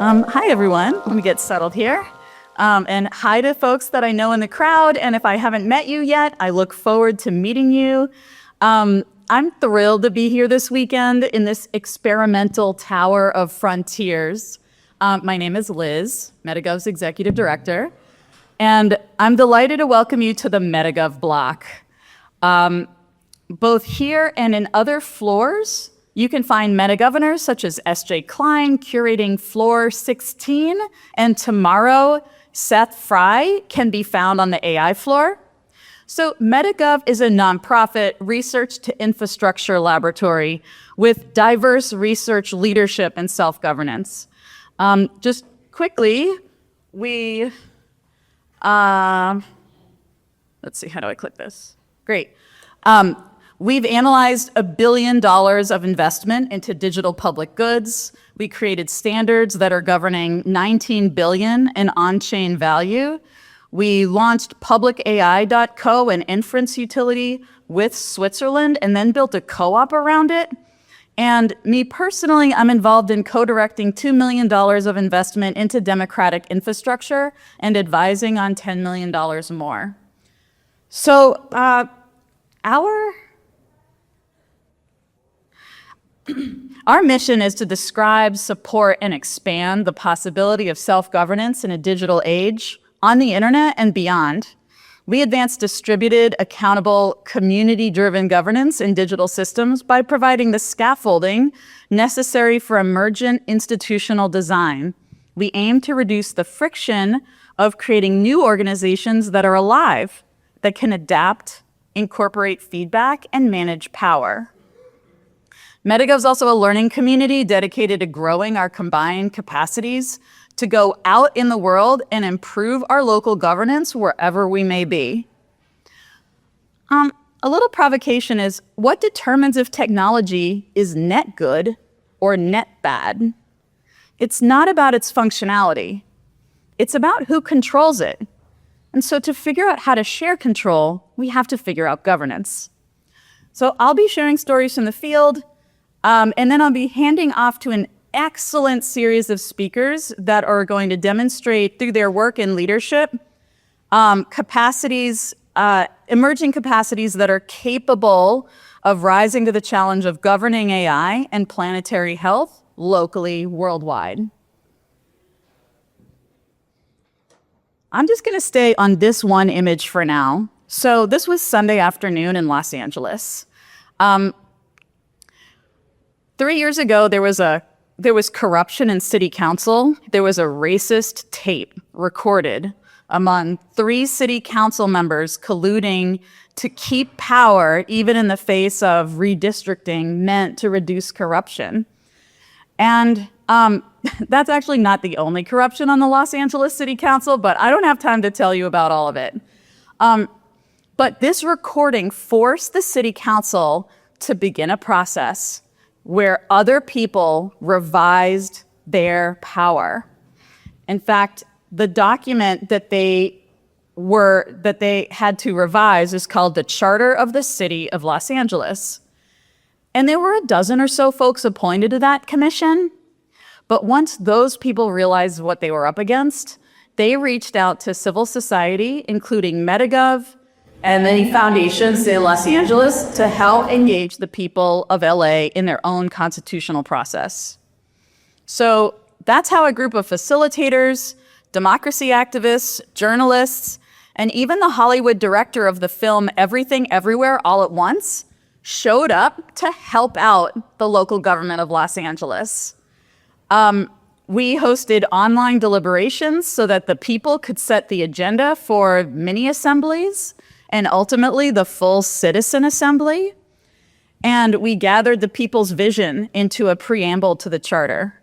Hi, everyone. Let me get settled here. And hi to folks that I know in the crowd. And if I haven't met you yet, I look forward to meeting you. I'm thrilled to be here this weekend in this experimental tower of frontiers. My name is Liz, Metagov's executive director, and I'm delighted to welcome you to the Metagov block. Both here and in other floors, you can find metagovernors such as S.J. Klein curating floor 16, and tomorrow, Seth Fry can be found on the AI floor. So Metagov is a nonprofit research to infrastructure laboratory with diverse research leadership and self-governance. Just quickly, let's see, how do I click this? Great. We've analyzed $1 billion of investment into digital public goods. We created standards that are governing $19 billion in on-chain value. We launched publicai.co, an inference utility with Switzerland, and then built a co-op around it. And me personally, I'm involved in co-directing $2 million of investment into democratic infrastructure and advising on $10 million more. So our mission is to describe, support, and expand the possibility of self-governance in a digital age on the internet and beyond. We advance distributed, accountable, community-driven governance in digital systems by providing the scaffolding necessary for emergent institutional design. We aim to reduce the friction of creating new organizations that are alive, that can adapt, incorporate feedback, and manage power. Metagov is also a learning community dedicated to growing our combined capacities to go out in the world and improve our local governance wherever we may be. A little provocation is, what determines if technology is net good or net bad? It's not about its functionality. It's about who controls it. And so to figure out how to share control, we have to figure out governance. So I'll be sharing stories from the field, and then I'll be handing off to an excellent series of speakers that are going to demonstrate through their work in leadership emerging capacities that are capable of rising to the challenge of governing AI and planetary health locally, worldwide. I'm just going to stay on this one image for now. So this was Sunday afternoon in Los Angeles. 3 years ago, there was corruption in city council. There was a racist tape recorded among 3 city council members colluding to keep power, even in the face of redistricting meant to reduce corruption. And that's actually not the only corruption on the Los Angeles City Council, but I don't have time to tell you about all of it. But this recording forced the city council to begin a process where other people revised their power. In fact, the document that they had to revise is called the Charter of the City of Los Angeles. And there were a dozen or so folks appointed to that commission. But once those people realized what they were up against, they reached out to civil society, including Metagov and many foundations in Los Angeles, to help engage the people of LA in their own constitutional process. So that's how a group of facilitators, democracy activists, journalists, and even the Hollywood director of the film Everything Everywhere All at Once showed up to help out the local government of Los Angeles. We hosted online deliberations so that the people could set the agenda for mini assemblies and ultimately the full citizen assembly. And we gathered the people's vision into a preamble to the charter.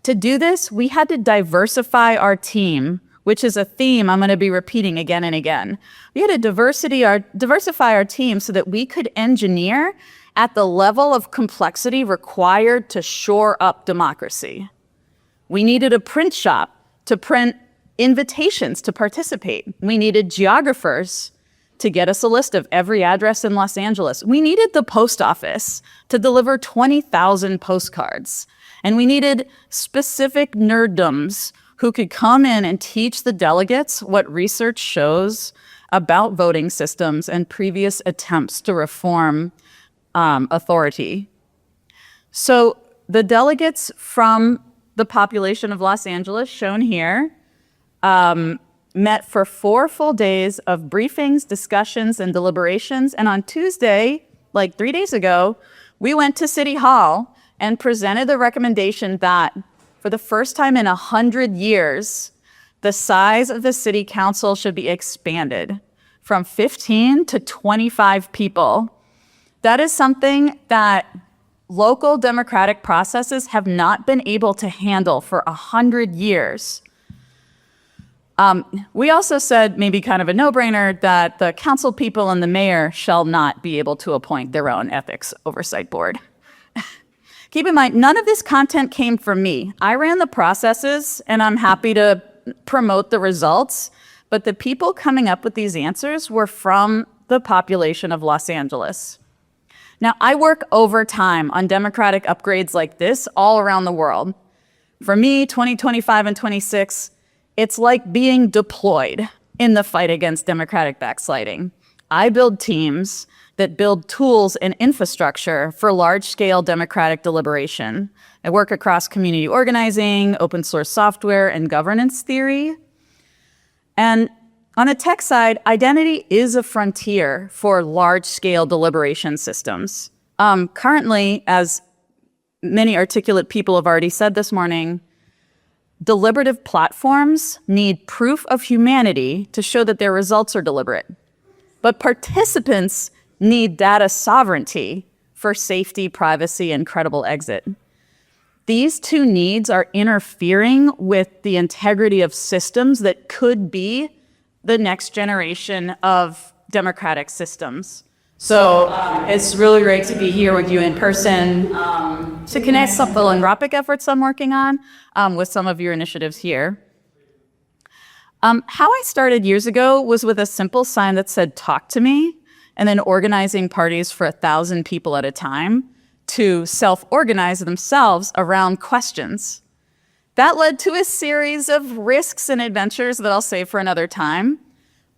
To do this, we had to diversify our team, which is a theme I'm going to be repeating again and again. We had to diversify our team so that we could engineer at the level of complexity required to shore up democracy. We needed a print shop to print invitations to participate. We needed geographers to get us a list of every address in Los Angeles. We needed the post office to deliver 20,000 postcards. And we needed specific nerddoms who could come in and teach the delegates what research shows about voting systems and previous attempts to reform authority. So the delegates from the population of Los Angeles, shown here, met for 4 full days of briefings, discussions, and deliberations. And on Tuesday, like 3 days ago, we went to City Hall and presented the recommendation that for the first time in 100 years, the size of the city council should be expanded from 15 to 25 people. That is something that local democratic processes have not been able to handle for 100 years. We also said, maybe kind of a no-brainer, that the council people and the mayor shall not be able to appoint their own ethics oversight board. Keep in mind, none of this content came from me. I ran the processes, and I'm happy to promote the results, but the people coming up with these answers were from the population of Los Angeles. Now, I work overtime on democratic upgrades like this all around the world. For me, 2025 and 26, it's like being deployed in the fight against democratic backsliding. I build teams that build tools and infrastructure for large-scale democratic deliberation. I work across community organizing, open source software, and governance theory. And on a tech side, identity is a frontier for large-scale deliberation systems. Currently, as many articulate people have already said this morning, deliberative platforms need proof of humanity to show that their results are deliberate. But participants need data sovereignty for safety, privacy, and credible exit. These two needs are interfering with the integrity of systems that could be the next generation of democratic systems. So it's really great to be here with you in person to connect some philanthropic efforts I'm working on with some of your initiatives here. How I started years ago was with a simple sign that said, "Talk to me," and then organizing parties for 1,000 people at a time to self-organize themselves around questions. That led to a series of risks and adventures that I'll save for another time,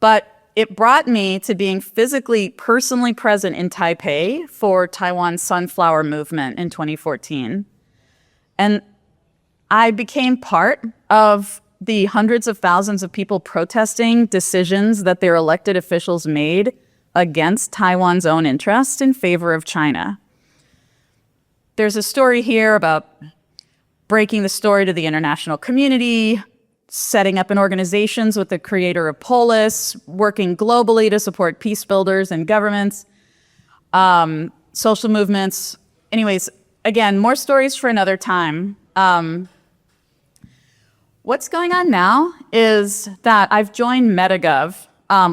but it brought me to being physically, personally present in Taipei for Taiwan's Sunflower Movement in 2014. And I became part of the hundreds of thousands of people protesting decisions that their elected officials made against Taiwan's own interests in favor of China. There's a story here about breaking the story to the international community, setting up in organizations with the creator of Polis, working globally to support peace builders and governments, social movements. Anyways, again, more stories for another time. What's going on now is that I've joined Metagov,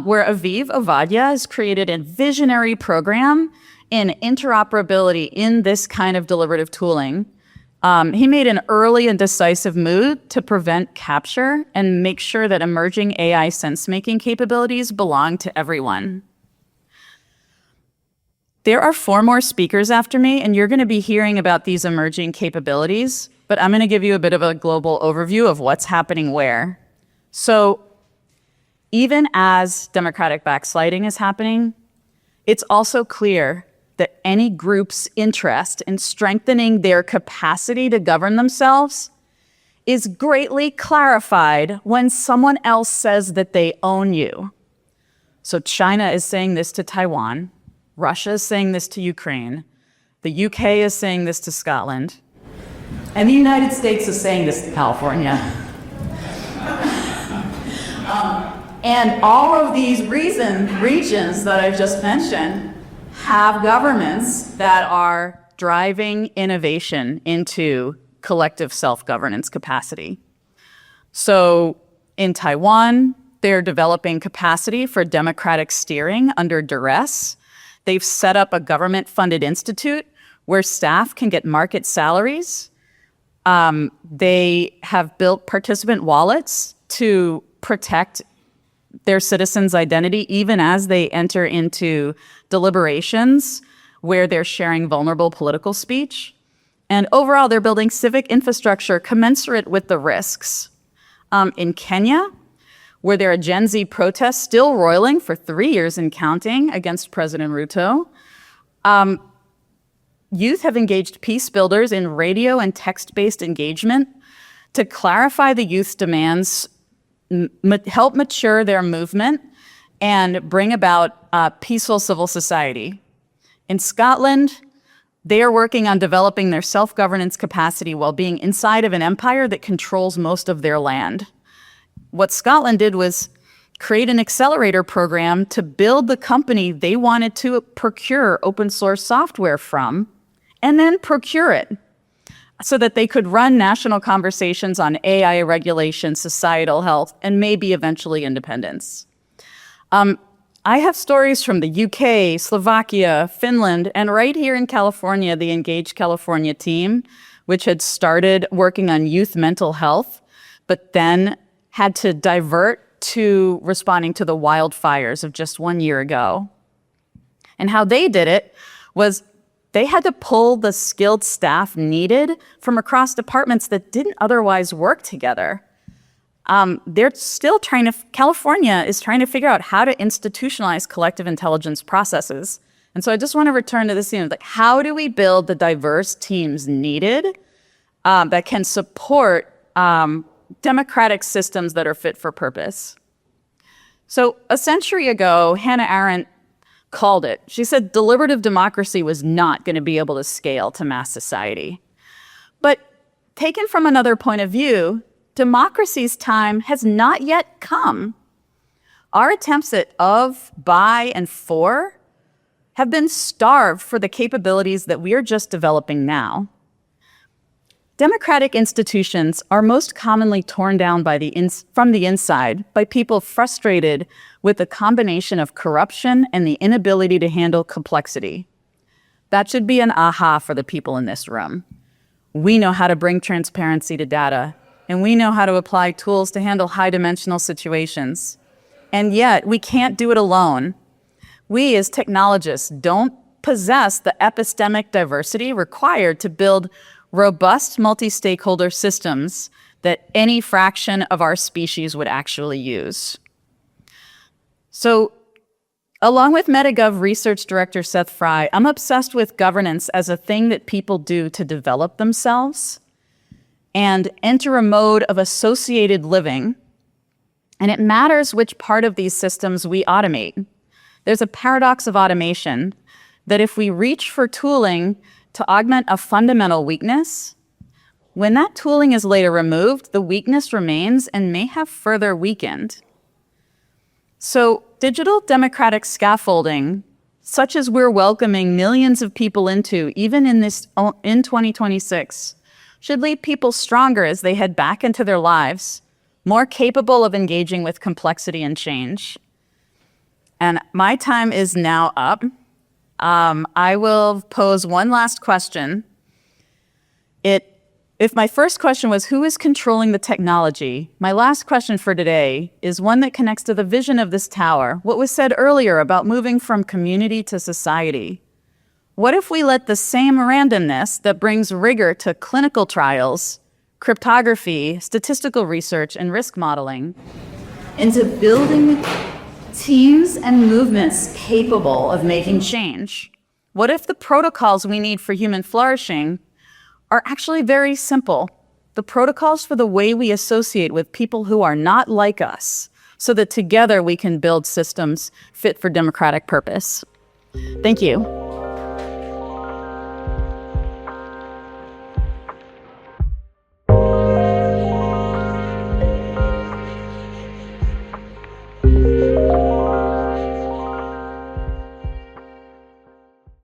where Aviv Ovadia has created a visionary program in interoperability in this kind of deliberative tooling. He made an early and decisive move to prevent capture and make sure that emerging AI sense-making capabilities belong to everyone. There are 4 more speakers after me, and you're going to be hearing about these emerging capabilities, but I'm going to give you a bit of a global overview of what's happening where. So even as democratic backsliding is happening, it's also clear that any group's interest in strengthening their capacity to govern themselves is greatly clarified when someone else says that they own you. So China is saying this to Taiwan, Russia is saying this to Ukraine, the UK is saying this to Scotland, and the United States is saying this to California. And all of these regions that I've just mentioned have governments that are driving innovation into collective self-governance capacity. So in Taiwan, they're developing capacity for democratic steering under duress. They've set up a government-funded institute where staff can get market salaries. They have built participant wallets to protect their citizens' identity even as they enter into deliberations where they're sharing vulnerable political speech. And overall, they're building civic infrastructure commensurate with the risks. In Kenya, where there are Gen Z protests still roiling for 3 years and counting against President Ruto, youth have engaged peace builders in radio and text-based engagement to clarify the youth's demands, help mature their movement, and bring about peaceful civil society. In Scotland, they are working on developing their self-governance capacity while being inside of an empire that controls most of their land. What Scotland did was create an accelerator program to build the company they wanted to procure open source software from, and then procure it so that they could run national conversations on AI regulation, societal health, and maybe eventually independence. I have stories from the UK, Slovakia, Finland, and right here in California, the Engage California team, which had started working on youth mental health, but then had to divert to responding to the wildfires of just 1 year ago. And how they did it was they had to pull the skilled staff needed from across departments that didn't otherwise work together. California is trying to figure out how to institutionalize collective intelligence processes. And so I just want to return to this theme, like, how do we build the diverse teams needed that can support democratic systems that are fit for purpose? So a century ago, Hannah Arendt called it. She said deliberative democracy was not going to be able to scale to mass society. But taken from another point of view, democracy's time has not yet come. Our attempts at of, by, and for have been starved for the capabilities that we are just developing now. Democratic institutions are most commonly torn down from the inside by people frustrated with the combination of corruption and the inability to handle complexity. That should be an aha for the people in this room. We know how to bring transparency to data, and we know how to apply tools to handle high-dimensional situations. And yet, we can't do it alone. We, as technologists, don't possess the epistemic diversity required to build robust multi-stakeholder systems that any fraction of our species would actually use. So, along with Metagov research director Seth Fry, I'm obsessed with governance as a thing that people do to develop themselves and enter a mode of associated living. And it matters which part of these systems we automate. There's a paradox of automation that if we reach for tooling to augment a fundamental weakness, when that tooling is later removed, the weakness remains and may have further weakened. So digital democratic scaffolding, such as we're welcoming millions of people into, even in 2026, should leave people stronger as they head back into their lives, more capable of engaging with complexity and change. And my time is now up. I will pose one last question. If my first question was, who is controlling the technology? My last question for today is one that connects to the vision of this tower, what was said earlier about moving from community to society. What if we let the same randomness that brings rigor to clinical trials, cryptography, statistical research, and risk modeling into building teams and movements capable of making change? What if the protocols we need for human flourishing are actually very simple? The protocols for the way we associate with people who are not like us, so that together we can build systems fit for democratic purpose. Thank you.